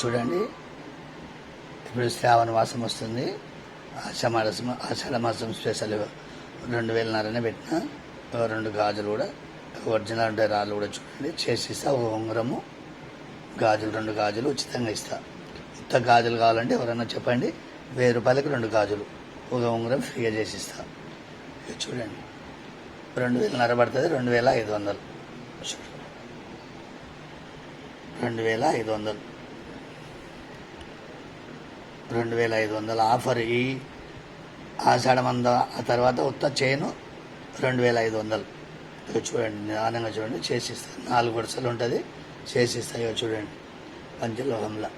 చూడండి, ఇప్పుడు శ్రావణ మాసం వస్తుంది. ఆషాఢ మాసం స్పెషల్ 2,500 పెట్టిన 2 గాజులు కూడా ఒరిజినల్ ఉండే రాళ్ళు కూడా చూడండి చేసిస్తా. ఒక ఉంగరము గాజులు 2 గాజులు ఉచితంగా ఇస్తా. ఇంత గాజులు కావాలంటే ఎవరన్నా చెప్పండి, 1000 రూపాయలకి 2 గాజులు, ఒక ఉంగరం ఫ్రీగా చేసిస్తా. చూడండి 2,500 పడుతుంది. 2,500 2,500 2,500 ఆఫర్. ఈ ఆషాఢం ఆ తర్వాత ఉత్త చైను 2,500. చూడండి, నిదానంగా చూడండి చేసిస్తాను. 4 వరుసలు ఉంటుంది చేసిస్తాయో చూడండి పంచలోహంలో.